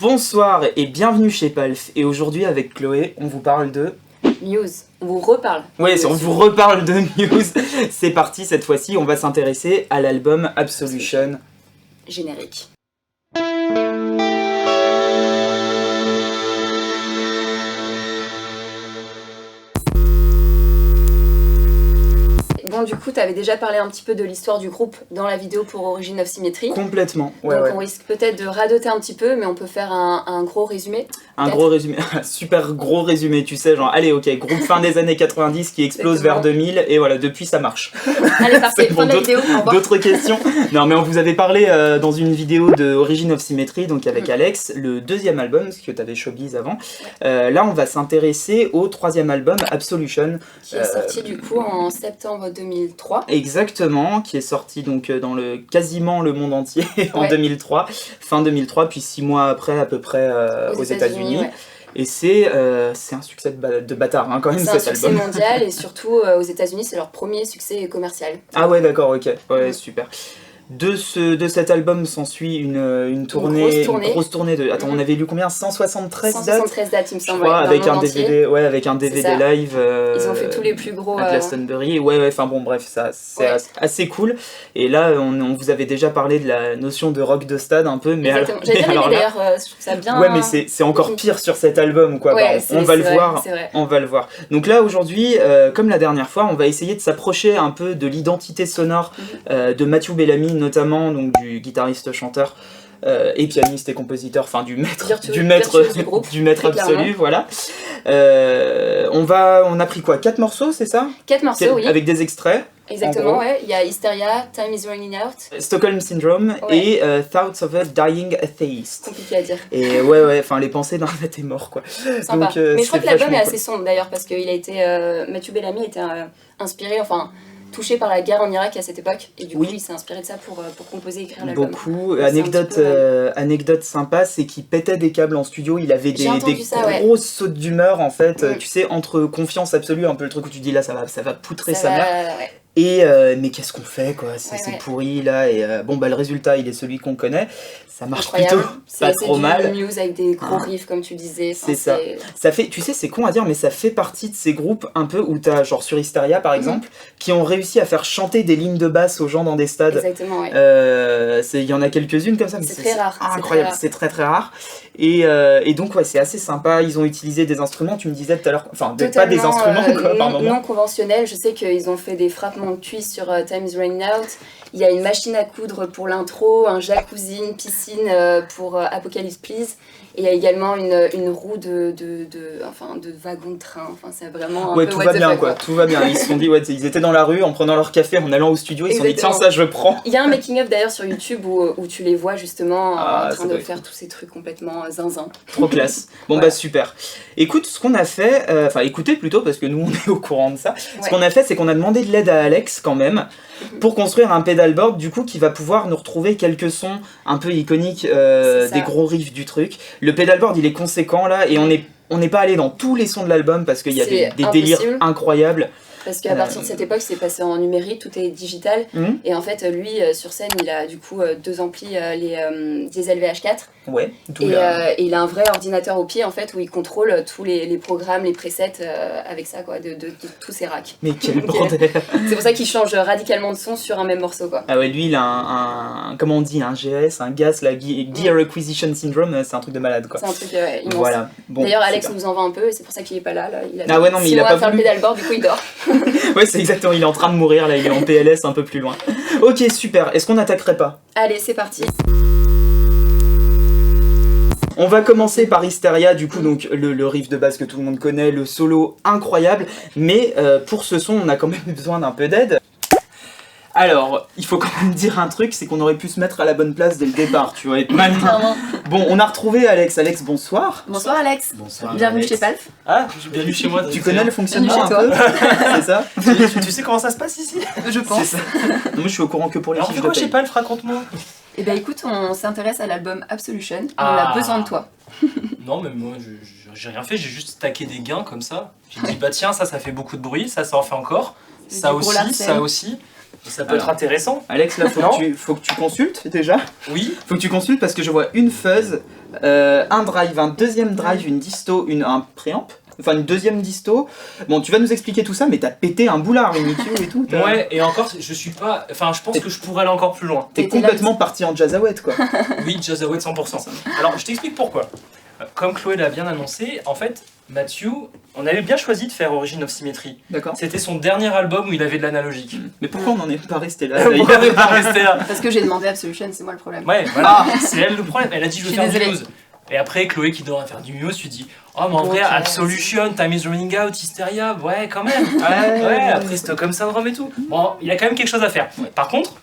Bonsoir et bienvenue chez Palf. Et aujourd'hui avec Chloé, on vous parle de... Muse. On vous reparle. Ouais, on vous reparle de Muse. C'est parti, cette fois-ci, on va s'intéresser à l'album Absolution. Générique. Bon, du coup, tu avais déjà parlé un petit peu de l'histoire du groupe dans la vidéo pour Origin of Symmetry. Complètement, ouais. Donc on risque peut-être de radoter un petit peu, mais on peut faire un gros résumé. Un gros résumé, super gros résumé, tu sais, genre, allez, ok, groupe fin des années 90 qui explose vers 2000, et voilà, depuis ça marche. Allez, parfait, fin de la vidéo, au revoir. D'autres questions? Non, mais on vous avait parlé dans une vidéo de Origin of Symmetry, donc avec Alex, le deuxième album, parce que t'avais Showbiz avant. Là, on va s'intéresser au troisième album, Absolution. Qui est sorti du coup en septembre 2003. Exactement, qui est sorti donc dans quasiment le monde entier en 2003, fin 2003, puis 6 mois après à peu près aux États-Unis. Ouais. Et c'est un succès de bâtard hein, quand même cet album. C'est un succès mondial et surtout aux États-Unis c'est leur premier succès commercial. Ah ouais d'accord, ok, ouais super. De cet album s'ensuit une grosse tournée de... Attends, on avait lu combien? 173 dates 173 dates, il me semble, avec un DVD, avec un DVD live. Ils ont fait tous les plus gros... À Glastonbury, ouais, enfin bon, bref, ça c'est assez cool. Et là, on vous avait déjà parlé de la notion de rock de stade un peu, mais exactement. J'avais bien aimé d'ailleurs, je trouve ça bien... Ouais, mais c'est encore pire sur cet album, quoi. Ouais, on va le voir, on va le voir. Donc là, aujourd'hui, comme la dernière fois, on va essayer de s'approcher un peu de l'identité sonore de Matthew Bellamy, notamment donc du guitariste-chanteur et pianiste et compositeur, enfin du maître absolu, voilà. On a pris quoi, 4 morceaux, c'est ça? 4 morceaux, oui. Avec des extraits. Exactement, ouais. Il y a Hysteria, Time is Running Out, Stockholm Syndrome et Thoughts of a Dying Atheist. Compliqué à dire. Et ouais, enfin les pensées d'un athée mort, quoi. Sympa. Donc, mais je crois que l'album est assez sombre d'ailleurs, parce que Matthew Bellamy était inspiré, touché par la guerre en Irak à cette époque, et du coup il s'est inspiré de ça pour composer et écrire l'album. Beaucoup. Anecdote sympa, c'est qu'il pétait des câbles en studio, il avait des grosses sautes d'humeur en fait, tu sais, entre confiance absolue, un peu le truc où tu dis là ça va poutrer sa mère. Et mais qu'est-ce qu'on fait quoi, c'est pourri là, et le résultat il est celui qu'on connaît, ça marche plutôt pas trop mal. C'est du Muse avec des gros riffs comme tu disais. C'est ça. Ça fait, tu sais, c'est con à dire, mais ça fait partie de ces groupes un peu où t'as genre sur Hysteria par exemple, qui ont réussi à faire chanter des lignes de basse aux gens dans des stades. Exactement, ouais. Il y en a quelques-unes comme ça, mais c'est très rare. Incroyable, c'est très rare. Et donc ouais, c'est assez sympa, ils ont utilisé des instruments, tu me disais tout à l'heure, enfin pas des instruments quoi, par moment. Non conventionnels, je sais qu'ils ont fait des frappements de cuisse sur Time is Running Out, il y a une machine à coudre pour l'intro, un jacuzzi, une piscine pour Apocalypse Please, et il y a également une roue de wagon de train, c'est vraiment un peu tout va bien quoi, tout va bien, ils se sont dit, ils étaient dans la rue en prenant leur café, en allant au studio, ils se sont dit tiens ça je prends. Il y a un making of d'ailleurs sur YouTube où tu les vois justement en train de faire tous ces trucs complètement zinzin. Trop classe. Bon bah super. Écoute, ce qu'on a fait, écoutez plutôt parce que nous on est au courant de ça. Ce qu'on a fait, c'est qu'on a demandé de l'aide à Alex quand même pour construire un pedalboard du coup qui va pouvoir nous retrouver quelques sons un peu iconiques des gros riffs du truc. Le pedalboard il est conséquent là et on n'est pas allé dans tous les sons de l'album parce qu'il y a des délires incroyables. Parce qu'à partir de cette époque, c'est passé en numérique, tout est digital. Et en fait, lui, sur scène, il a du coup 2 amplis, les Diesel VH4. Ouais, et il a un vrai ordinateur au pied, en fait, où il contrôle tous les programmes, les presets avec ça, quoi, de tous ses racks. Mais quel bordel. C'est pour ça qu'il change radicalement de son sur un même morceau, quoi. Ah ouais, lui, il a comment on dit, un GAS, un GAS, la Gear Acquisition Syndrome, c'est un truc de malade, quoi. C'est un truc immense. Voilà. Bon, d'ailleurs, Alex nous en vend un peu, et c'est pour ça qu'il est pas là. Il a mais il a pas faire le pédalboard, du coup, il dort. Ouais, c'est exactement, il est en train de mourir là, il est en PLS un peu plus loin. Ok, super, est-ce qu'on attaquerait pas? Allez, c'est parti. On va commencer par Hysteria, du coup, donc le riff de base que tout le monde connaît, le solo incroyable, mais pour ce son, on a quand même besoin d'un peu d'aide. Alors, il faut quand même dire un truc, c'est qu'on aurait pu se mettre à la bonne place dès le départ, tu vois, être malin. Bon, on a retrouvé Alex. Alex, bonsoir. Bonsoir Alex. Bonsoir. Bienvenue chez Palf. Ah, bienvenue chez moi. Tu connais le fonctionnement un peu? C'est ça? Tu sais comment ça se passe ici? Je pense. Moi, je suis au courant que pour les fiches de paye. Alors, chez Palf, raconte-moi. Eh ben écoute, on s'intéresse à l'album Absolution, on a besoin de toi. Non, mais moi, j'ai rien fait, j'ai juste stacké des gains comme ça. J'ai dit, bah tiens, ça fait beaucoup de bruit, ça en fait encore. Ça aussi, ça aussi. Ça peut être intéressant. Alex, là, faut que tu consultes déjà. Oui. Faut que tu consultes parce que je vois une fuzz, un drive, un deuxième drive, une disto, un préamp. Enfin, une deuxième disto. Bon, tu vas nous expliquer tout ça, mais t'as pété un boulard, une EQ et tout. Ouais, et encore, je suis pas. Enfin, je pense que je pourrais aller encore plus loin. T'es complètement parti en jazzawette, quoi. Oui, jazzawette 100%. Alors, je t'explique pourquoi. Comme Chloé l'a bien annoncé, en fait, Matthew, on avait bien choisi de faire Origin of Symmetry. D'accord. C'était son dernier album où il avait de l'analogique. Mais pourquoi on n'en est pas resté là Pourquoi on n'est pas resté là? Parce que j'ai demandé Absolution, c'est moi le problème. Ouais, voilà, c'est elle le problème. Elle a dit je veux faire du désolée. Muse. Et après, Chloé qui devrait faire du Muse, tu dis oh, mais en vrai, Ok. Absolution, Time is Running Out, Hysteria, ouais, quand même. Ouais, après Stockholm Syndrome et tout. Bon, il y a quand même quelque chose à faire. Ouais. Par contre,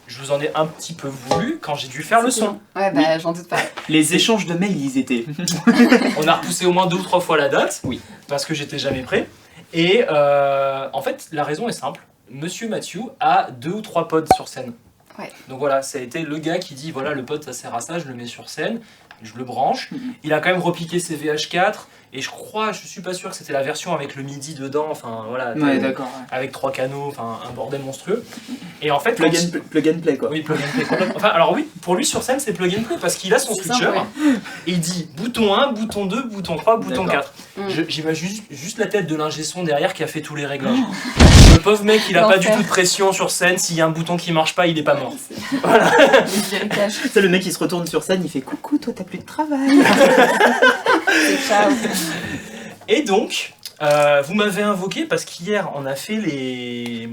je vous en ai un petit peu voulu quand j'ai dû faire le son. Ouais, bah j'en doute pas. Les échanges de mails, ils étaient. On a repoussé au moins 2 ou 3 fois la date, Oui. parce que j'étais jamais prêt. Et en fait, la raison est simple. Monsieur Matthew a 2 ou 3 pods sur scène. Ouais. Donc voilà, ça a été le gars qui dit voilà, le pod ça sert à ça, je le mets sur scène, je le branche. Il a quand même repiqué ses VH4 et je suis pas sûr que c'était la version avec le MIDI dedans, enfin voilà, Ouais, d'accord. avec 3 canaux, enfin un bordel monstrueux. Et en fait, Plug and play, quoi. oui, plug and play. Complètement. Enfin, alors oui, pour lui sur scène c'est plug and play parce qu'il a son C'est switcher simple, et il dit bouton 1, bouton 2, bouton 3, bouton D'accord. 4. J'imagine juste la tête de l'ingé son derrière qui a fait tous les réglages. Le pauvre mec, il a pas du L'enfer. tout de pression sur scène, s'il y a un bouton qui marche pas, il est pas mort. Voilà. Cash. Tu sais, le mec il se retourne sur scène, il fait coucou, toi t'as plus de travail. C'est ciao. Et donc, vous m'avez invoqué parce qu'hier on a fait les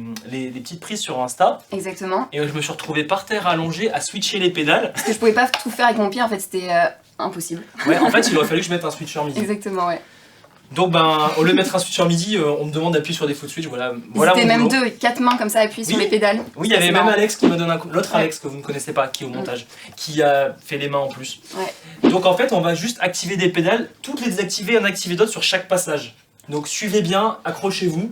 petites prises sur Insta Exactement. et je me suis retrouvé par terre allongé à switcher les pédales. Parce que je pouvais pas tout faire avec mon pied, en fait, c'était impossible. Ouais, en fait, il aurait fallu que je mette un switcher MIDI. Exactement, ouais. Donc, au lieu de mettre un switcher MIDI, on me demande d'appuyer sur des foot switch. Voilà C'était mon même boulot. 4 mains comme ça appuyées sur Oui. les pédales. Oui, il y avait C'est même marrant. Alex qui me donne un coup. L'autre Ouais. Alex que vous ne connaissez pas, qui est au montage, qui a fait les mains en plus. Ouais. Donc en fait, on va juste activer des pédales, toutes les désactiver et en activer d'autres sur chaque passage. Donc suivez bien, accrochez-vous.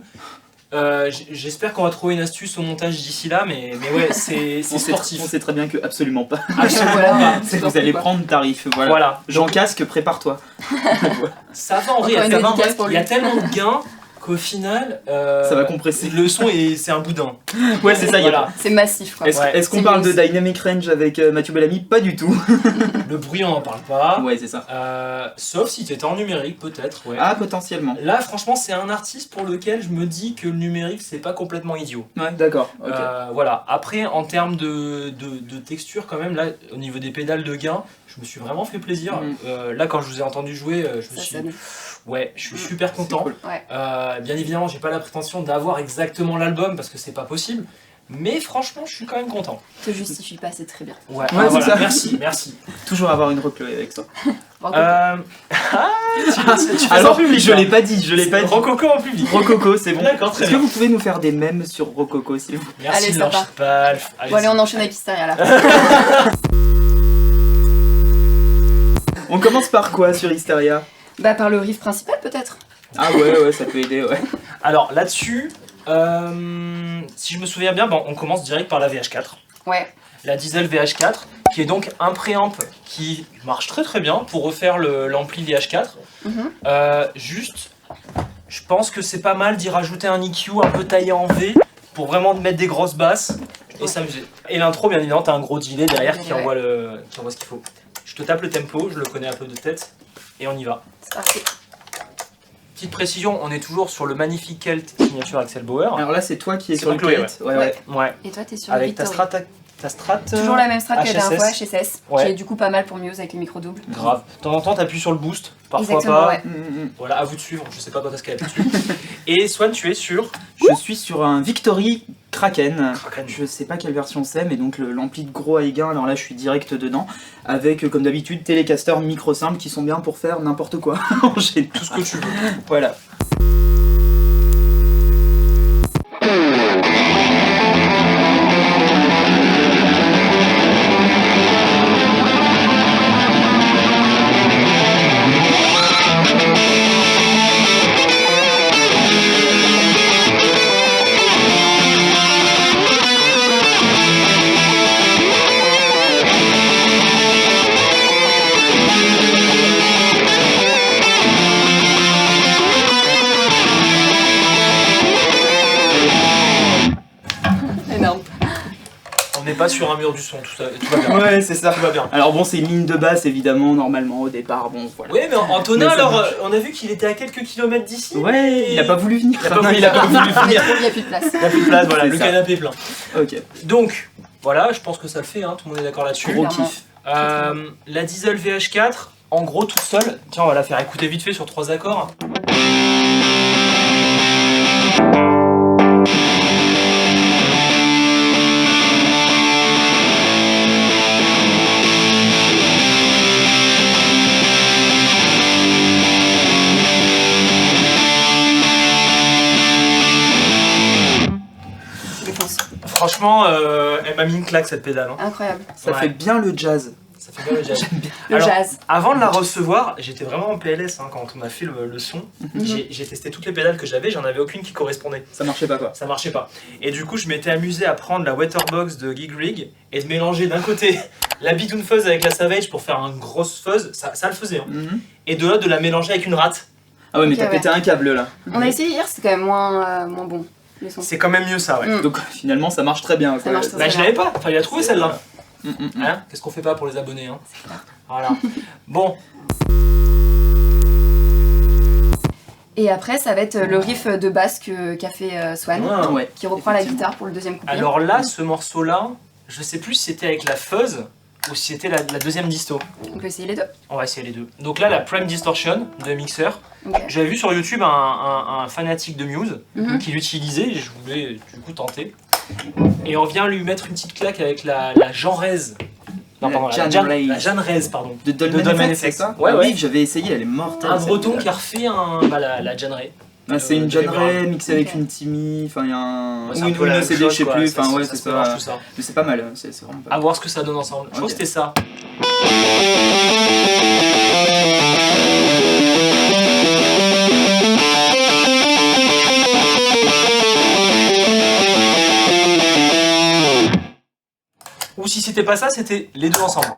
J'espère qu'on va trouver une astuce au montage d'ici là, mais ouais, c'est sportif. On sait très bien que absolument pas. Absolument Voilà. pas. C'est Vous allez quoi. prendre tarif, voilà. Voilà. Jean Casque, prépare-toi. Ça va en vrai, Encore une ça va en dédicace vrai. pour Il y a lui. tellement de gains qu'au final, Ça va compresser. le son c'est un boudin. Ouais, c'est ça, il y a Voilà. C'est massif, quoi. Est-ce Ouais. est-ce qu'on C'est parle de Muse. Dynamic Range avec Mathieu Bellamy? Pas du tout. Le bruit, on n'en parle pas. Ouais, c'est ça. Sauf si t'étais en numérique, peut-être. Ouais. Ah, potentiellement. Là, franchement, c'est un artiste pour lequel je me dis que le numérique, c'est pas complètement idiot. Ouais, d'accord. Ok. Voilà. Après, en termes de texture, quand même, là, au niveau des pédales de gain, je me suis vraiment fait plaisir. Là, quand je vous ai entendu jouer, je me Ça suis sonne. ouais, je suis super content. cool. Ouais. Bien évidemment, j'ai pas la prétention d'avoir exactement l'album parce que c'est pas possible. Mais franchement, je suis quand même content. Te justifie pas, c'est très bien. Ouais, Ouais, c'est ça. merci. Toujours avoir une reclue avec toi. Bravo. Tu fais Alors, en public, je hein. l'ai pas dit, je l'ai pas dit. Rococo en public. Rococo, c'est bon. D'accord, très Est-ce que bien. vous pouvez nous faire des mèmes sur Rococo, s'il vous plaît? Merci Allez, de ça leur part. Palf. Bon, allez, on enchaîne avec Hysteria là. On commence par quoi sur Hysteria? Bah, par le riff principal peut-être. Ah ouais, ça peut aider, ouais. Alors là-dessus, si je me souviens bien, bon, on commence direct par la VH4. Ouais. La Diesel VH4, qui est donc un préamp qui marche très très bien pour refaire l'ampli VH4. Mhm. Juste, je pense que c'est pas mal d'y rajouter un EQ un peu taillé en V pour vraiment mettre des grosses basses et Ouais. s'amuser. Et l'intro, bien évidemment, t'as un gros delay derrière qui Ouais. envoie ce qu'il faut. Je te tape le tempo, je le connais un peu de tête et on y va. C'est parti. Petite précision, on est toujours sur le magnifique Celt signature Axel Bauer. Alors là, c'est toi qui es C'est sur le Chloé, Celt. Ouais. Ouais. Et toi, t'es sur Avec ta Victory. strat. Toujours la même strat que la dernière fois, HSS. HSS, Ouais. qui est du coup pas mal pour Muse avec les micros doubles. Grave. De temps en temps, t'appuies sur le boost, parfois Exactement, pas. ouais. Voilà, à vous de suivre, je sais pas quand est-ce qu'elle est dessus. Et Swan, tu es sur Je suis sur un Victory Kraken. Kraken. Je sais pas quelle version c'est, mais donc l'ampli de gros high gain, alors là je suis direct dedans, avec comme d'habitude Telecaster micro simple qui sont bien pour faire n'importe quoi en général. tout ce que tu veux. Voilà. pas sur un mur du son, tout va bien. Ouais, c'est ça. Tout va bien. Alors bon, c'est une ligne de basse évidemment, normalement au départ, bon voilà. Oui, mais Antonin, Mais ça alors, marche. on a vu qu'il était à quelques kilomètres d'ici. Ouais, il a pas voulu venir. Il a pas Non, voulu il a pas venir. voulu venir. Il n'y a plus de place. Il n'y a plus de place, voilà, C'est le ça. canapé est plein. Ok, Donc, voilà, je pense que ça le fait, hein, tout le monde est d'accord là-dessus. gros Clairement. kiff. La Diesel VH4, en gros tout seul, tiens on va la faire écouter vite fait sur 3 accords. Défense. Franchement, elle m'a mis une claque cette pédale. Hein. Incroyable. Ça Ouais. fait bien le jazz. Ça fait bien le jazz. Le Alors, jazz. Avant de la recevoir, j'étais vraiment en PLS hein, quand on m'a fait le son. J'ai testé toutes les pédales que j'avais, j'en avais aucune qui correspondait. Ça marchait pas quoi. Ça marchait pas. Et du coup, je m'étais amusé à prendre la Wetterbox de Gig Rig et de mélanger d'un côté la Bitoon Fuzz avec la Savage pour faire un grosse fuzz, ça le faisait. Hein. Et de l'autre, de la mélanger avec une rate. Ah ouais, mais Ok, t'as ouais. pété un câble là. On a essayé hier, c'est quand même moins bon. Le son. C'est quand même mieux ça, ouais. Mm. Donc finalement, ça marche très bien. Ça quoi. marche très Bah, je l'avais pas, fallait la trouver celle-là. Mm, mm, mm. Hein Qu'est-ce qu'on fait pas pour les abonnés hein Voilà. Bon, Et après, ça va être le riff de basse qu'a fait Swan, Ah, Ouais. qui reprend la effectivement. guitare pour le deuxième couplet. alors là, ce morceau-là, je sais plus si c'était avec la fuzz ou si c'était la deuxième disto. On peut essayer les deux. On va essayer les deux. Donc là, la Prime Distortion de Mixer. Ok. J'avais vu sur YouTube un fanatique de Muse Mhm. qui l'utilisait et je voulais du coup tenter. Et on vient lui mettre une petite claque avec la Janrez. Non, La pardon, Janrez. la Janrez, pardon. De Dolmen Dolmen Effect, c'est Effect. ça Ouais, Ah ouais. Oui, que j'avais essayé, elle est mortelle. Un cette breton pédale. qui a refait la Janrez. Ah, c'est une de John Brown. Ray mixée avec Ok. une Timmy, enfin il y a un. Ouais, c'est ou un peu la une même OCD, chose, je sais quoi. plus, enfin ouais, ça c'est se mélange ça. tout ça. Mais c'est pas mal, hein, c'est vraiment pas À mal. voir ce que ça donne ensemble. Je crois que Ok. c'était ça. Ou si c'était pas ça, c'était les deux ensemble.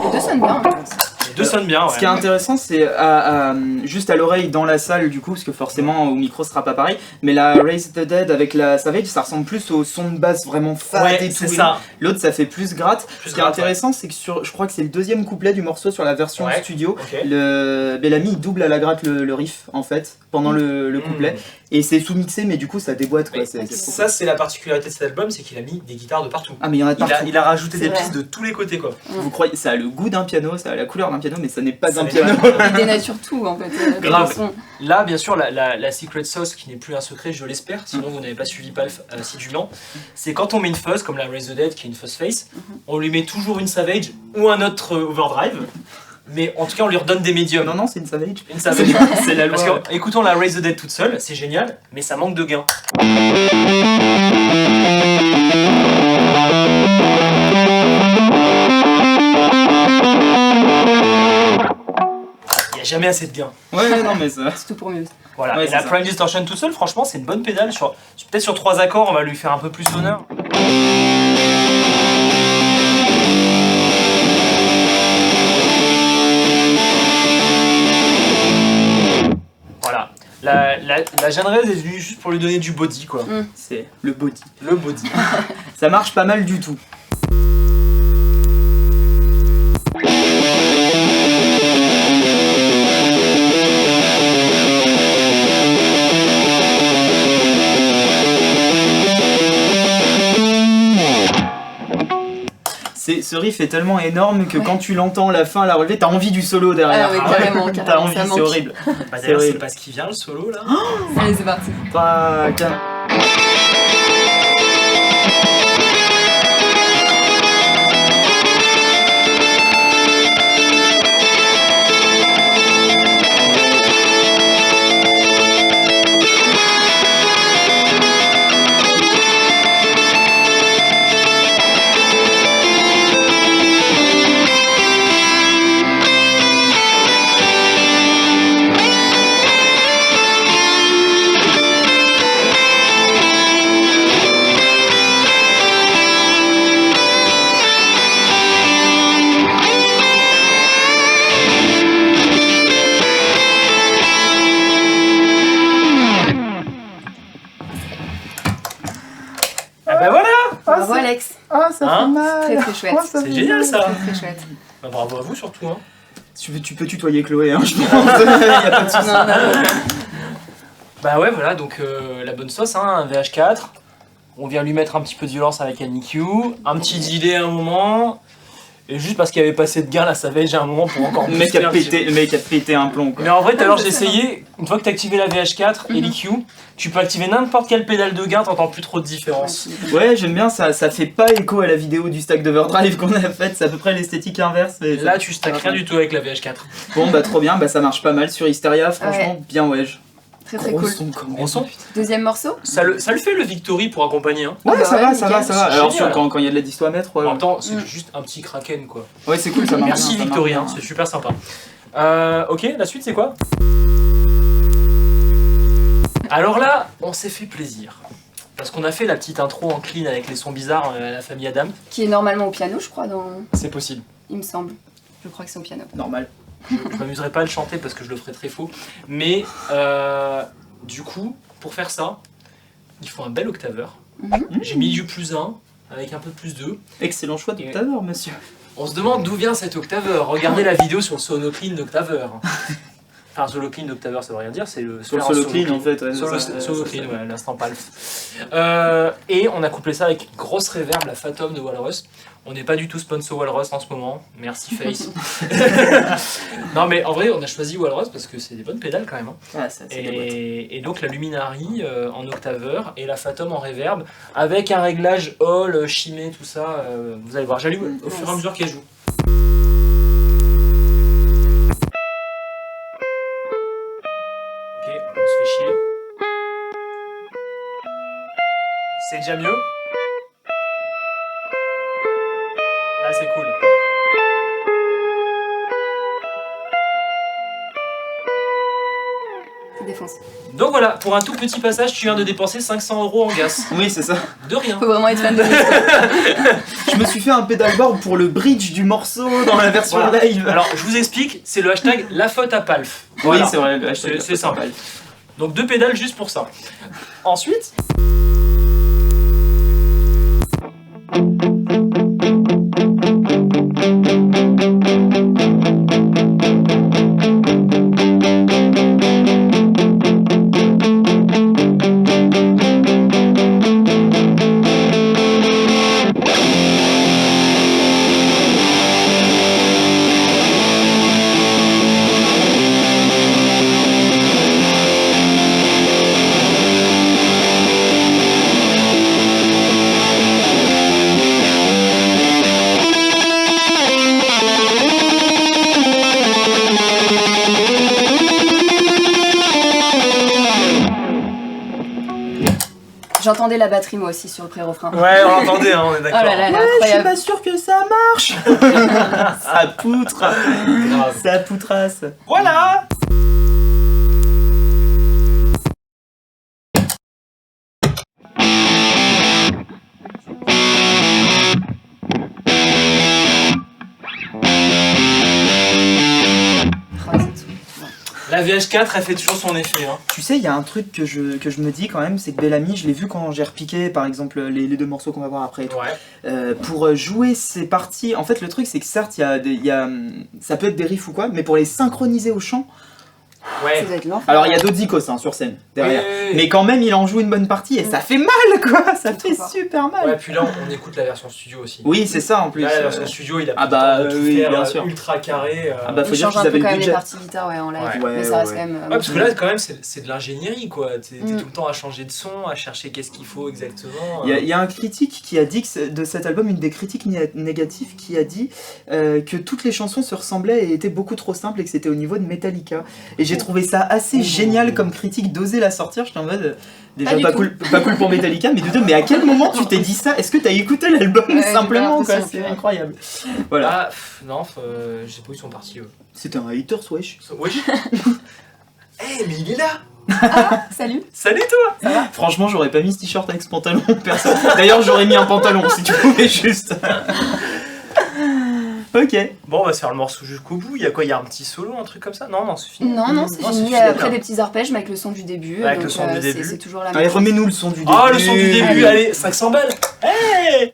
Les deux sonnent bien en fait. Les deux sonnent bien, ouais. Ce qui est intéressant, c'est juste à l'oreille dans la salle, du coup, parce que forcément au micro ce sera pas pareil, mais la Raise the Dead avec la Savage, ça ressemble plus au son de basse vraiment fat Ouais, et tout. c'est ça. L'autre, ça fait plus gratte. Plus Ce qui est gratte, intéressant, c'est que je crois que c'est le deuxième couplet du morceau sur la version Ouais. studio. Ok. Le Bellamy il double à la gratte le riff en fait pendant le couplet et c'est sous-mixé mais du coup ça déboîte quoi. Mais c'est trop cool. ça, c'est la particularité de cet album, c'est qu'il a mis des guitares de partout. Ah mais il y en a de partout. Il a rajouté C'est des vrai. pistes de tous les côtés, quoi. Vous croyez ça a le goût d'un piano, ça a la couleur d'un piano mais ça n'est pas Ça un n'est piano. pas- Il dénature tout en fait. Grave. le son. Là, bien sûr, la secret sauce, qui n'est plus un secret, je l'espère, sinon vous n'avez pas suivi Palf assidûment, c'est quand on met une fuzz, comme la Raise the Dead, qui est une fuzz face, on lui met toujours une Savage ou un autre overdrive, mais en tout cas, on lui redonne des médiums. Non non c'est une Savage. Une Savage. C'est la Parce loi. que, écoutons la Raise the Dead toute seule, c'est génial, mais ça manque de gain. Il n'y a jamais assez de gain. Ouais non mais ça. C'est tout pour mieux. Voilà, Ouais, et la c'est ça. Prime Distortion tout seul, franchement, c'est une bonne pédale. Peut-être sur 3 accords, on va lui faire un peu plus honneur. Voilà. La Janrez est venue juste pour lui donner du body, quoi. C'est le body. Le body. Ça marche pas mal du tout. Ce riff est tellement énorme que quand tu l'entends la fin, la relevée, t'as envie du solo derrière. Ah ouais, Ah ouais. carrément, T'as carrément. envie, Ça c'est manque. horrible. Bah, C'est d'ailleurs, c'est horrible. parce qu'il vient le solo là. Allez, c'est parti. Tac. Bravo Alex. Ah, ça Hein fait mal. Très très chouette. Oh, ça C'est fait génial mal. ça. Très très chouette. Bah, bravo à vous surtout. Hein. Tu peux tutoyer Chloé, hein, je pense. Y a pas de souci. Non, non, non. Bah ouais, voilà, donc la bonne sauce, hein, un VH4. On vient lui mettre un petit peu de violence avec Annie Q, un petit delay à un moment. Et juste parce qu'il avait pas assez de gain là, ça veg à un moment pour encore Le mec booster a un petit pété, peu. le mec a pété un plomb, quoi. Mais en vrai, tout à l'heure j'ai essayé, une fois que t'as activé la VH4 et l'EQ, tu peux activer n'importe quelle pédale de gain, t'entends plus trop de différence. Ouais, j'aime bien, ça fait pas écho à la vidéo du stack d'Overdrive qu'on a faite, c'est à peu près l'esthétique inverse. Mais Là, tu stacks rien du tout avec la VH4. Bon, bah trop bien, bah ça marche pas mal sur Hysteria, franchement, Ouais. bien wesh. Très très Gros cool. son, quand même. Gros son. Deuxième morceau. Ça le fait le Victory pour accompagner. Hein. Ouais, Ah bah ça ouais, va, ça va, nickel. ça va. C'est Alors, génial. quand il y a de la disto à mettre, ouais. En même temps, c'est juste un petit Kraken quoi. Ouais, c'est cool, ça marche Merci bien, ça Victory, marche hein, bien. c'est super sympa. Ok, la suite c'est quoi? Alors là, on s'est fait plaisir. Parce qu'on a fait la petite intro en clean avec les sons bizarres à la famille Adam. Qui est normalement au piano, je crois, C'est possible. il me semble. Je crois que c'est au piano. Normal. Je m'amuserai pas à le chanter parce que je le ferai très faux. Mais du coup, pour faire ça, il faut un bel octaveur. J'ai mis du +1 avec un peu de +2. Excellent choix d'octaveur, monsieur. On se demande d'où vient cet octaveur. Regardez la vidéo sur le solo clean d'octaveur. Enfin, solo clean d'octaveur, ça veut rien dire, c'est le Sur le solo clean, en fait. Ouais, Solo, ça, solo ça, clean, ça. ouais, l'instant palf. Et on a couplé ça avec une grosse reverb, la Fathom de Walrus. On n'est pas du tout sponsor Walrus en ce moment. Merci Face. Non mais en vrai, on a choisi Walrus parce que c'est des bonnes pédales quand même. Hein. Ah, ça, c'est des boîtes. Et donc la Luminary en octaveur et la Fathom en reverb avec un réglage hall, chimé, tout ça. Vous allez voir, j'allume au fur et à mesure qu'elle joue. Ok, on se fait chier. C'est déjà mieux. Là c'est cool. Ça défonce. Donc voilà, pour un tout petit passage, tu viens de dépenser 500 € en gaz. Oui, c'est ça. De rien. Faut vraiment être fan de musique. Je me suis fait un pedalboard pour le bridge du morceau dans la version Voilà. live. Alors je vous explique, c'est le hashtag la faute à Palf. Oui, Voilà. c'est vrai, le hashtag. C'est sympa. Donc 2 pédales juste pour ça. Ensuite, J'entendais la batterie moi aussi sur le pré-refrain. ouais, on l'entendait, hein, on est Oh d'accord. là là, elle est Ouais, je suis incroyable. pas sûr que ça marche. Ça poutre. Grave. Ça poutrasse. Voilà. Oh, c'est tout. La VH4, elle fait toujours son effet. Hein. Tu sais, il y a un truc que je me dis quand même, c'est que Bellamy, je l'ai vu quand j'ai repiqué, par exemple, les 2 morceaux qu'on va voir après et tout. Ouais. Pour jouer ces parties, en fait, le truc, c'est que certes, ça peut être des riffs ou quoi, mais pour les synchroniser au chant, Ça Ouais. doit être l'enfer. alors il y a d'autres zikos hein, sur scène, derrière. Ouais. Mais quand même, il en joue une bonne partie et ça fait mal, quoi. Ça fait fort. super mal. Ouais, puis là, on écoute la version studio aussi. Oui, c'est ça en plus. Là, la version studio, il a Ah pris bah, le temps de tout oui, faire bien sûr. ultra carré. Ah bah, faut Il dire change qu'ils un peu avaient quand le même les budget. parties guitare ouais, en live, Ouais. mais ça reste Ouais, quand même. Ouais, parce que là, quand même, c'est de l'ingénierie, quoi. T'es tout le temps à changer de son, à chercher qu'est-ce qu'il faut exactement. Il y a un critique qui a dit que de cet album, une des critiques négatives, qui a dit que toutes les chansons se ressemblaient et étaient beaucoup trop simples et que c'était au niveau de Metallica. Et j'ai trouvé ça assez génial comme critique d'oser la sortir. J'étais en mode, déjà Pas du pas cool pour Metallica, mais de deux, mais à quel moment tu t'es dit ça? Est-ce que t'as écouté l'album Ouais, simplement j'ai quoi? l'impression C'est que- incroyable. Voilà. Ah, non, je sais pas où ils sont partis, eux. C'était un hater, wesh. Wesh. Eh, mais il est là. Salut. Salut, toi. Franchement, j'aurais pas mis ce t-shirt avec ce pantalon, personne. D'ailleurs, j'aurais mis un pantalon si tu pouvais juste. Ok. Bon, on va se faire le morceau jusqu'au bout. Il y a quoi? Il y a un petit solo, un truc comme ça? Non, c'est fini. Non, c'est fini. fini, Après d'accord. des petits arpèges, mais avec le son du début. Avec donc, le son du début. C'est toujours la Allez, même chose. remets-nous le son du début. Ah, le son du début, Allez. allez, 500 balles. Hey.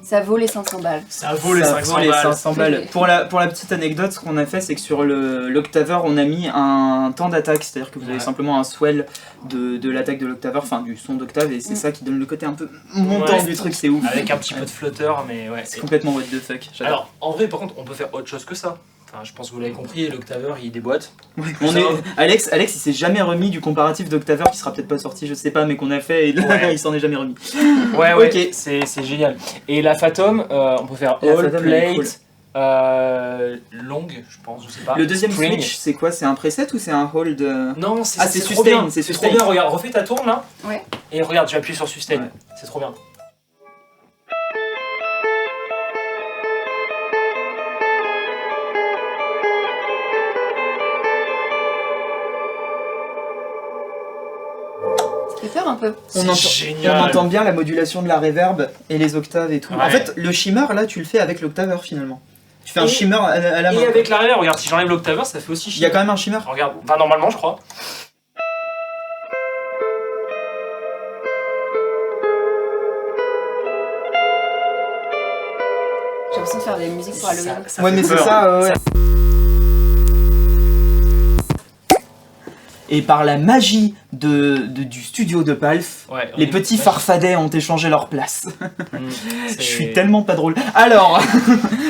Ça vaut les 500 balles. Ça vaut les Ça 500 vaut les balles. 500 balles. Pour la petite anecdote, ce qu'on a fait, c'est que sur l'Octaver, on a mis un temps d'attaque, c'est-à-dire que vous avez simplement un swell de l'attaque de l'Octaver, enfin du son d'octave, et c'est ça qui donne le côté un peu montant du truc, c'est ouf. Avec un petit peu de flotteur, mais ouais. C'est complètement what the fuck. J'adore. Alors, en vrai, par contre, on peut faire autre chose que ça. Enfin, je pense que vous l'avez compris, l'Octaver, il déboîte. Alex, il s'est jamais remis du comparatif d'Octaver qui sera peut-être pas sorti, je sais pas, mais qu'on a fait et là, il s'en est jamais remis. Ouais, Ok. c'est génial. Et la Fathom, on peut faire La all, Fathom, elle est plate, long, je pense, je sais pas. Le deuxième Spring. switch, c'est quoi? C'est un preset ou c'est un hold? Non, Ah, c'est trop sustain, bien. c'est C'est sustain. trop bien, regarde, refais ta tourne là. Ouais. Et regarde, tu appuies sur sustain. Ouais. C'est trop bien. Ça fait peur un peu. On Génial. entend bien la modulation de la reverb et les octaves et tout. Ouais. En fait, le shimmer, là, tu le fais avec l'Octaver finalement. Tu fais un Et- shimmer à la main. Et avec l'arrière, regarde, si j'enlève l'Octaver, ça fait aussi Il y a quand même un shimmer. Regarde, enfin normalement, je crois. J'ai l'impression de faire des musiques pour Halloween. Ça Ouais, fait mais c'est peur. ça, ouais. Et par la magie du studio de Palf, Ouais, les petits farfadets ont échangé leur place. Je Je suis tellement pas drôle. Alors,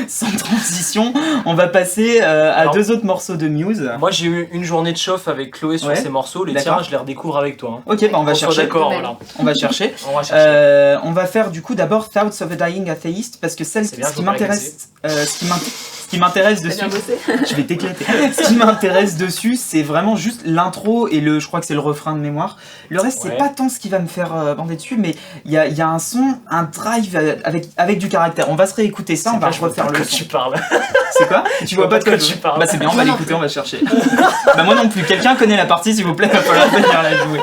sans transition, on va passer à Alors- 2 autres morceaux de Muse. Moi, j'ai eu une journée de chauffe avec Chloé sur Ouais. ces morceaux. Les D'accord. tiens, je les redécouvre avec toi. Hein. Ok, bah on va On soit chercher. d'accord, Belle. voilà. On va chercher. On va chercher. On va faire du coup d'abord Thoughts of a Dying Atheist parce que C'est bien, ce faut qui pas m'intéresse, ce qui m'intéresse T'as dessus, bien bossé. je vais t'éclater. Ce qui m'intéresse dessus, c'est vraiment juste l'intro et je crois que c'est le refrain de mémoire. Le reste, c'est Ouais. pas tant ce qui va me faire bander dessus, mais il y a un son, un drive avec du caractère. On va se réécouter ça, on va refaire le que son. tu parles. C'est quoi? Tu vois pas de quoi tu je- parles. Bah c'est bien, on va Moi non l'écouter, on va chercher. Bah moi non plus. Quelqu'un connaît la partie, s'il vous plaît, va falloir venir la jouer.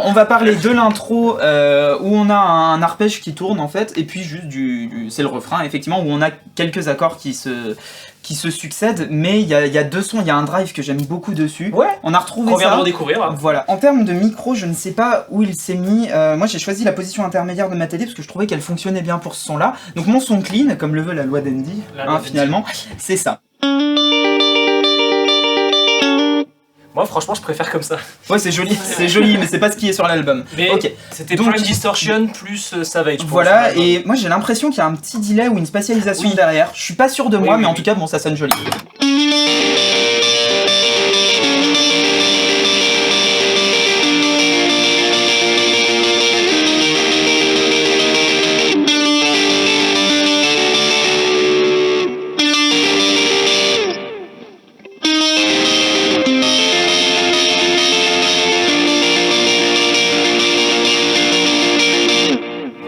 On va parler de l'intro où on a un arpège qui tourne en fait, et puis juste c'est le refrain effectivement où on a quelques accords qui se succèdent, mais il y a 2 sons, il y a un drive que j'aime beaucoup dessus. Ouais. On a retrouvé On vient de ça. redécouvrir. Là. Voilà. En termes de micro, je ne sais pas où il s'est mis. Moi, j'ai choisi la position intermédiaire de ma télé parce que je trouvais qu'elle fonctionnait bien pour ce son-là. Donc mon son clean, comme le veut la loi d'Andy, La loi d'Andy. finalement, c'est ça. Moi, franchement, je préfère comme ça. Ouais, c'est joli, mais c'est pas ce qui est sur l'album. Mais Ok. c'était Donc- Prime Distortion plus Savage. pour Voilà, son album. et moi j'ai l'impression qu'il y a un petit delay ou une spatialisation Oui. derrière. Je suis pas sûr de moi, Oui, mais oui, en tout cas, bon, ça sonne joli.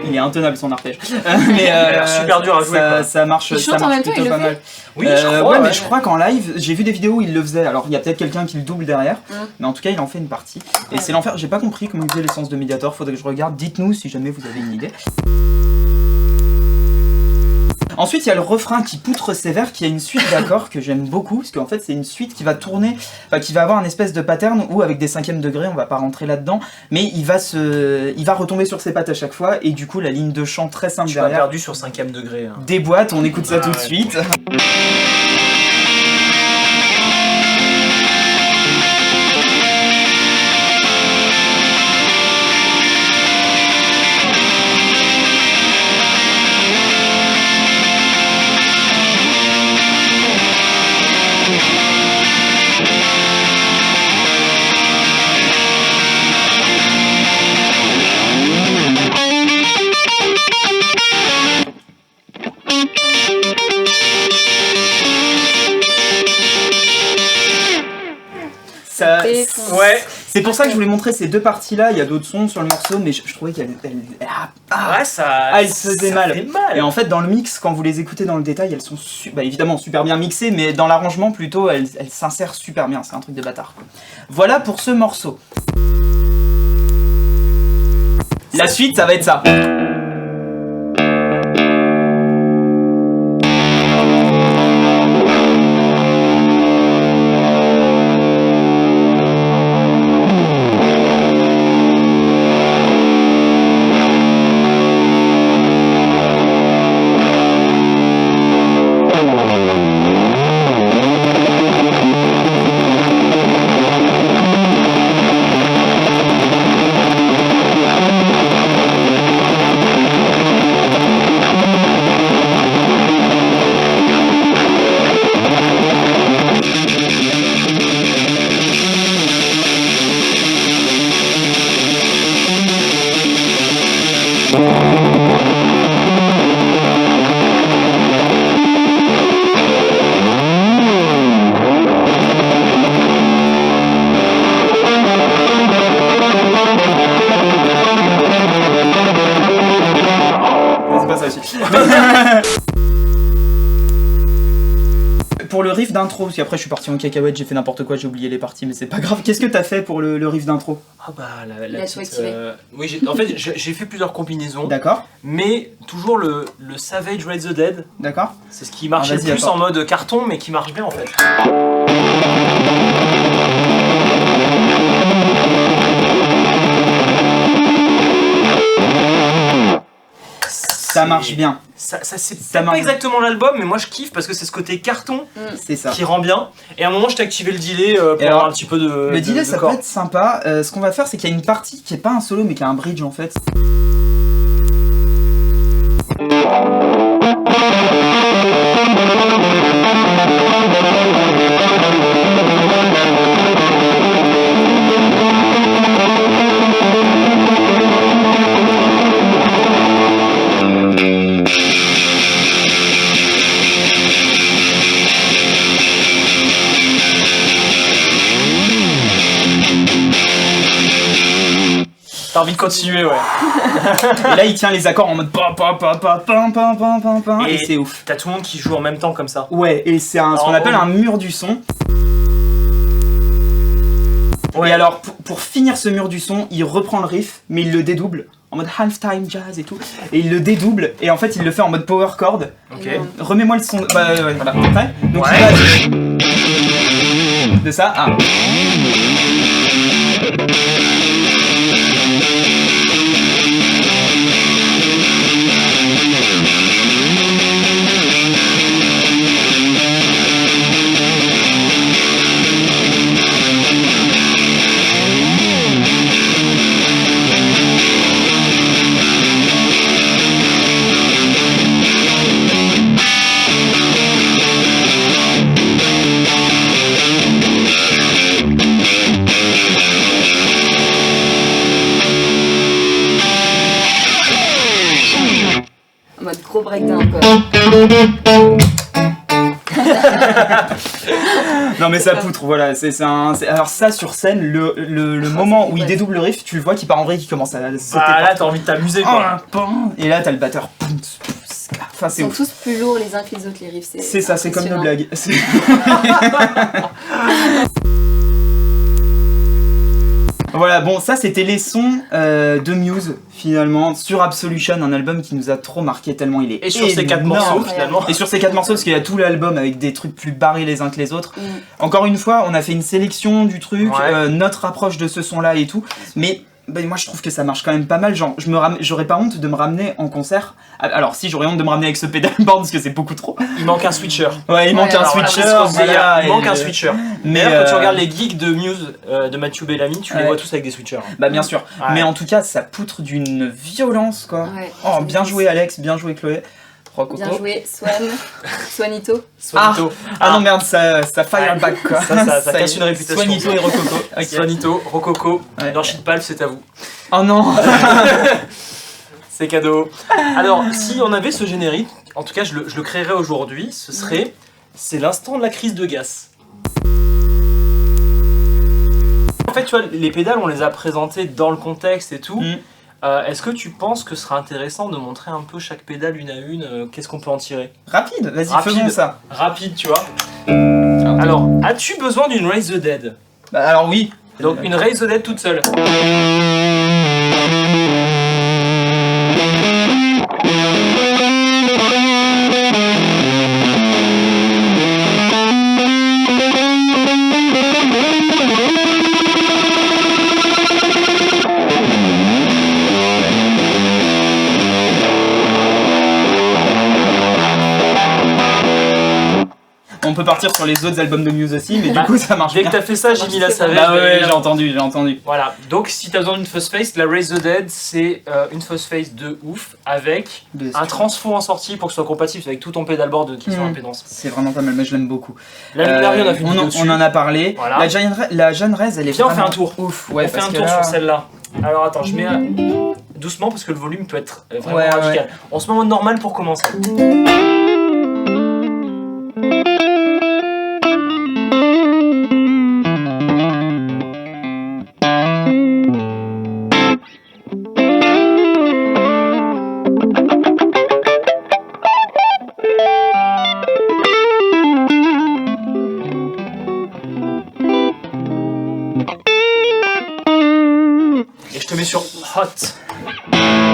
Il est intenable son arpège. Mais a l'air super dur à jouer, quoi. ça marche, Il ça chante en marche même temps, plutôt il le pas fait mal. Oui, je crois. Ouais, mais ouais. je crois qu'en live, j'ai vu des vidéos où il le faisait. Alors il y a peut-être quelqu'un qui le double derrière, mais en tout cas il en fait une partie. Et c'est l'enfer. J'ai pas compris comment il faisait l'essence de Mediator. Faudrait que je regarde. Dites-nous si jamais vous avez une idée. Ensuite, il y a le refrain qui poutre sévère, qui a une suite d'accords que j'aime beaucoup, parce qu'en fait, c'est une suite qui va tourner, enfin, qui va avoir un espèce de pattern où, avec des 5e degrés, on va pas rentrer là-dedans, mais il va retomber sur ses pattes à chaque fois, et du coup, la ligne de chant très simple Tu m'as derrière perdu sur 5ème degré. Hein. déboîte. On écoute ça Ah tout de ouais. suite. Ça, Défonce. Ouais. c'est pour ça que je voulais montrer ces 2 parties-là. Il y a d'autres sons sur le morceau, mais je trouvais qu'elle Ouais, ça. Ah, il se faisait ça mal. fait mal. Et en fait, dans le mix, quand vous les écoutez dans le détail, elles sont évidemment super bien mixées, mais dans l'arrangement, plutôt, elles s'insèrent super bien. C'est un truc de bâtard, quoi. Voilà pour ce morceau. La suite, ça va être ça. d'intro, parce qu'après je suis parti en cacahuète, j'ai fait n'importe quoi, j'ai oublié les parties, mais c'est pas grave. Qu'est-ce que t'as fait pour le riff d'intro? Ah bah Il a tout activé. Oui, en fait j'ai fait plusieurs combinaisons, D'accord, mais toujours le Savage Raise the Dead, d'accord. c'est ce qui marchait le vas-y, plus attends. en mode carton, mais qui marche bien en fait. Ça marche bien, Ça c'est Ça pas marche. exactement l'album, mais moi je kiffe parce que c'est ce côté carton c'est ça. qui rend bien. Et à un moment, je t'ai activé le delay pour Et alors, avoir un petit peu de. Le delay de ça corps. peut être sympa. Ce qu'on va faire, c'est qu'il y a une partie qui est pas un solo, mais qui a un bridge en fait. T'as envie de continuer, ouais. Et là, il tient les accords en mode pa pa pa pa pam pam pam pam pam, et c'est ouf. T'as tout le monde qui joue en même temps comme ça. Ouais, et c'est ce qu'on Alors, appelle un mur du son. Ouais. Et alors, pour finir ce mur du son, il reprend le riff, mais il le dédouble, en mode halftime jazz et tout. Et il le dédouble, et en fait, il le fait en mode power chord. Ok. Remets-moi le son. Bah, ouais, voilà. Prêt? Donc, Ouais. il va de ça. Ah. En mode gros breakdown quoi. Non mais ça poutre, voilà, alors ça sur scène, le moment où il dédouble le riff, tu le vois qui part en vrai, qui commence à sauter. Bah là, partout. t'as envie de t'amuser quoi. Et là t'as le batteur. Enfin Ils c'est sont ouf. tous plus lourds les uns que les autres les riffs. C'est ça, c'est comme nos impressionnant. blagues. C'est- Voilà, bon, ça c'était les sons de Muse finalement sur Absolution, un album qui nous a trop marqué tellement il est Et sur ces 4 énorme. morceaux finalement. Et sur ces 4 morceaux, parce qu'il y a tout l'album avec des trucs plus barrés les uns que les autres. Mm. Encore une fois, on a fait une sélection du truc, Ouais. notre approche de ce son-là et tout. Mais ben, moi je trouve que ça marche quand même pas mal. Genre, j'aurais pas honte de me ramener en concert. Alors, si j'aurais honte de me ramener avec ce pedalboard parce que c'est beaucoup trop. Il manque un switcher. Ouais, il manque Ouais, un alors, switcher. Alors, c'est ce qu'on disait voilà, hier, il manque et- un switcher. Mais D'ailleurs, quand tu regardes les geeks de Muse de Matthew Bellamy, tu les Ouais. vois tous avec des switchers. Bah, bien sûr. Ouais. Mais en tout cas, ça poutre d'une violence quoi. Ouais, Oh, c'est bien nice. joué Alex, bien joué Chloé. Rococo. Bien joué, Swanito. Swanito. Ah non, merde, ça fire back quoi. Ça y casse est. une réputation. Swanito et Rococo. Ok. Swanito, Rococo, Ouais. Norshit Palp, c'est à vous. Oh non. C'est cadeau. Alors, si on avait ce générique, en tout cas je le créerais aujourd'hui, ce serait... C'est l'instant de la crise de Gas. En fait, tu vois, les pédales, on les a présentées dans le contexte et tout. Mm. Est-ce que tu penses que ce sera intéressant de montrer un peu chaque pédale une à une qu'est-ce qu'on peut en tirer? Rapide, vas-y, Rapide. faisons ça. Rapide, tu vois. Alors, as-tu besoin d'une Raise the Dead? Bah, alors oui. Donc, une Raise the Dead toute seule. On peut partir sur les autres albums de Muse aussi, mais Bah, du coup ça marche Dès bien. que t'as fait ça, j'ai mis la savette. Bah ouais, j'ai entendu. Voilà, donc si t'as besoin d'une fuzz face, la Raise the Dead c'est une fuzz face de ouf avec un transfo en sortie pour que ce soit compatible avec tout ton pédalboard qui soit impédance. C'est vraiment pas mal, mais je l'aime beaucoup. La Luminary, on a fait une vidéo on dessus. en a parlé. Voilà. La jeune Raise, elle est Viens, on fait vraiment un tour. ouf. Ouais, On fait parce un que tour là- sur celle-là. Alors attends, je mets doucement parce que le volume peut être vraiment Ouais, radical. On se met en mode normal pour commencer. met sur Hot.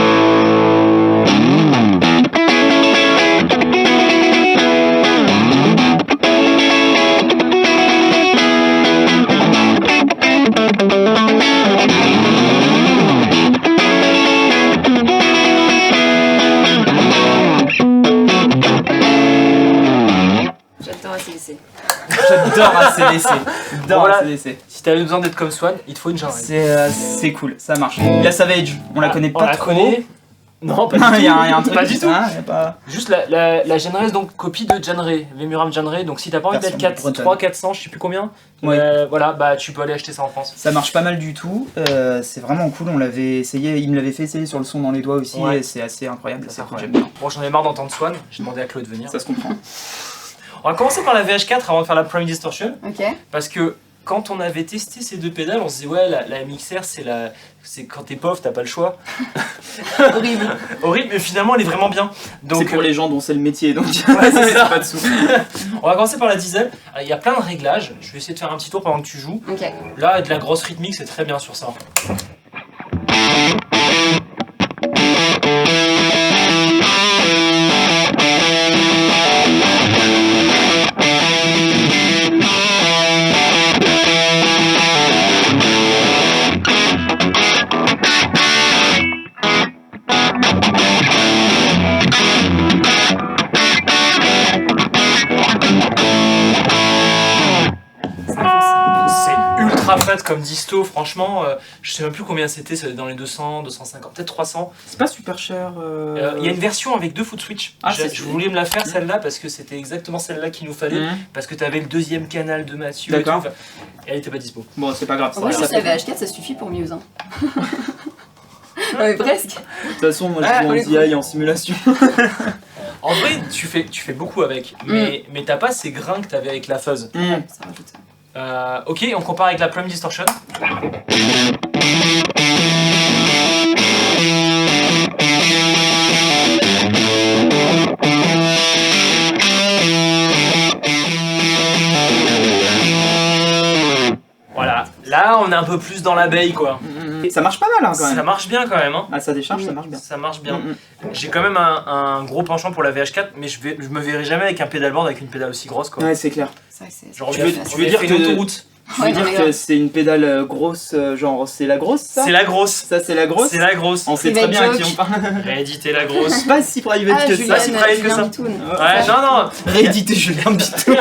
J'adore ACDC. J'adore ACDC. J'adore Voilà. ACDC. Si t'avais besoin d'être comme Swan, il te faut une Jane Raid. C'est cool, ça marche. La Savage, on la connaît On pas la trop. connaît. Non, pas Non, du tout. il y a un truc. Pas du tout. Hein, y a pas... Juste la Genres, donc copie de Janray, Vemuram Janray. Donc si t'as pas envie Version d'être bretonne. 300-400, je sais plus combien, Ouais. voilà, bah tu peux aller acheter ça en France. Ça marche pas mal du tout. C'est vraiment cool. On l'avait essayé. Il me l'avait fait essayer sur le son dans les doigts aussi. Ouais. Et c'est assez incroyable. Ça, C'est cool, ouais. j'aime bien. Bon, j'en ai marre d'entendre Swan, j'ai demandé à Claude de venir. Ça se comprend. On va commencer par la VH4 avant de faire la Prime Distortion, Ok. parce que quand on avait testé ces deux pédales, on se disait ouais, la MXR c'est quand t'es pauvre, t'as pas le choix. Horrible. Horrible, mais finalement elle est vraiment bien. Donc Donc pour les gens dont c'est le métier. Donc Ouais, c'est ça. pas de sous. on va commencer par la diesel. Il y a plein de réglages, je vais essayer de faire un petit tour pendant que tu joues. Ok. Là, de la grosse rythmique, c'est très bien sur ça. C'est ultra fat comme disto, franchement, je sais même plus combien c'était, c'est dans les 200, 250, peut-être 300. C'est pas super cher. Il y a une version avec 2 foot switch. Ah, je, c'est je voulais me la faire celle-là parce que c'était exactement celle-là qu'il nous fallait, Mhm. parce que t'avais le deuxième canal de Mathieu et tout, D'accord. enfin, et elle était pas dispo. Bon, c'est pas grave. En vrai, je ça pense que la VH4 ça suffit pour Muse. Hein. Non, mais presque. De toute façon, moi Ah, je on les joue en DI en simulation. En vrai, tu fais beaucoup avec, mais t'as pas ces grains que t'avais avec la fuzz. Ça rajoute. Ok, on compare avec la Prime Distortion. Voilà, là on est un peu plus dans l'abeille quoi. Ça marche pas mal hein, quand Ça même. marche bien quand même. Hein. Ah, ça décharge, ça marche bien. Ça marche bien. Mhm. J'ai quand même un gros penchant pour la VH4, mais je me verrai jamais avec un pédalboard avec une pédale aussi grosse quoi. Ouais, c'est clair. C'est vrai que c'est. Genre, Tu on veux- a- tu on veux a dire fait que- une autoroute. Tu veux dire que c'est une pédale grosse, genre c'est la grosse ça C'est la grosse. Ça c'est la grosse C'est la grosse. On sait très Private bien à qui joke. on parle. Rééditer la grosse. Pas si private Ah, que Julien, ça. si private que ça. Bitoun. Ouais, non. Rééditer Julien Bitou.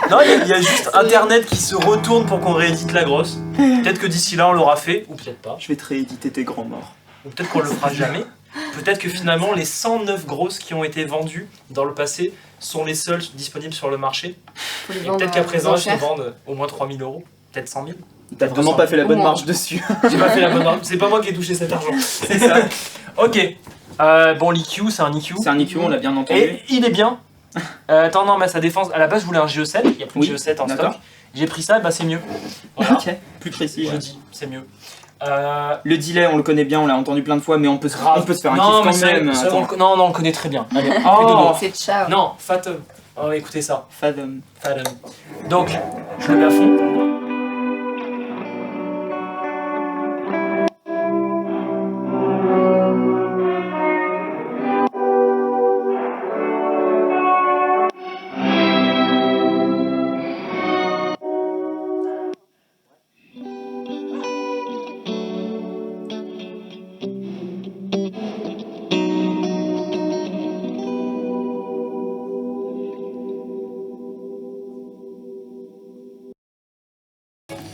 Non, il y a juste internet qui se retourne pour qu'on réédite la grosse. Peut-être que d'ici là on l'aura fait, ou peut-être pas. Je vais te rééditer tes grands morts. Ou peut-être qu'on le fera jamais. Peut-être que finalement les 109 grosses qui ont été vendues dans le passé sont les seules disponibles sur le marché. Faut les Et vendre, peut-être qu'à présent elles se cher. vendent au moins 3000 €, peut-être 100 000. T'as vraiment 200. pas fait la bonne Au moins. marche dessus. J'ai pas fait la bonne marque, c'est pas moi qui ai touché cet argent. C'est ça. Ok, bon l'EQ c'est un EQ. C'est un EQ, on l'a bien entendu. Et il est bien. Attends, non, mais à sa défense, à la base je voulais un GE7, il y a plus Oui, de GE7 en d'accord. stock. J'ai pris ça, bah c'est mieux. Voilà, Ok, plus précis. je ouais. dis, c'est mieux. Le delay, on le connaît bien, on l'a entendu plein de fois, mais on peut se faire un non, kiff mais quand même. Attends. non, on le connaît très bien. Allez, Oh. plus de mots. C'est ciao. Non, Fathom. Oh, écoutez ça. Fathom. Fathom. Donc, je le mets à fond.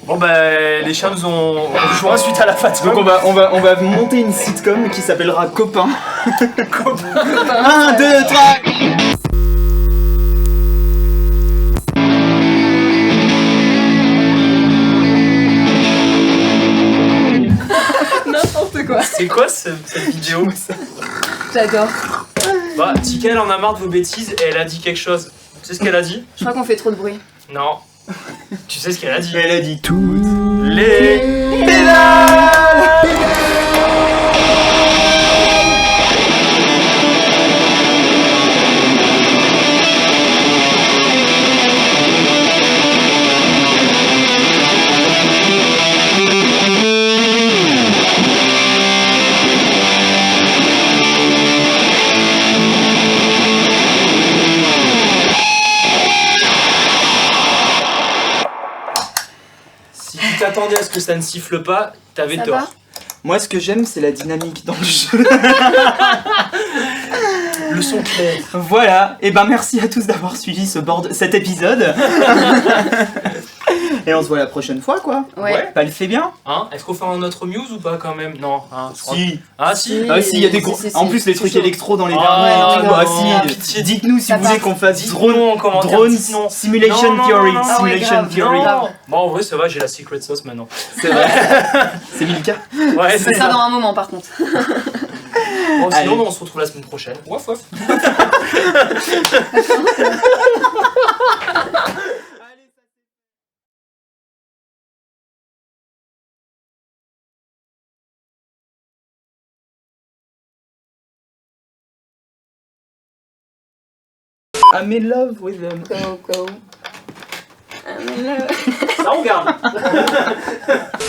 Bon bah les chiens nous ont rejoint suite à la Fathom. Donc on va monter une sitcom qui s'appellera Copain. 1, 2, 3. N'importe quoi. C'est quoi cette vidéo? J'adore. Bah, Tika elle en a marre de vos bêtises et elle a dit quelque chose. Tu sais ce qu'elle a dit? Je crois qu'on fait trop de bruit. Non. Tu sais ce qu'elle a dit? Elle a dit tout. Les t'attendais à ce que ça ne siffle pas, t'avais Ça tort. va? Moi, ce que j'aime, c'est la dynamique dans le jeu. Le son clair. Voilà, et ben merci à tous d'avoir suivi cet épisode. Et on se voit la prochaine fois, quoi. Ouais. Bah, elle fait bien. Hein, est-ce qu'on fait un autre Muse ou pas quand même? Non, hein, je crois. Si. Ah si. Ah si, il y a des gros... Si, En plus, les c'est trucs chaud. électro dans les Ah, derniers. non, Ah non, si. pitié. Dites-nous si Ça vous voulez passe. qu'on fasse Dites-nous en commentaire, Drone dites-nous. Simulation Non, non, Theory. non, non, Simulation grave. Theory. Non. Bon, en vrai, ça va, j'ai la secret sauce maintenant. C'est vrai. C'est Milka. Ouais, C'est ça dans un moment par contre. Bon, Allez. sinon, on se retrouve la semaine prochaine. Waf waf. I'm in love with them. Go, go. Ça, on garde.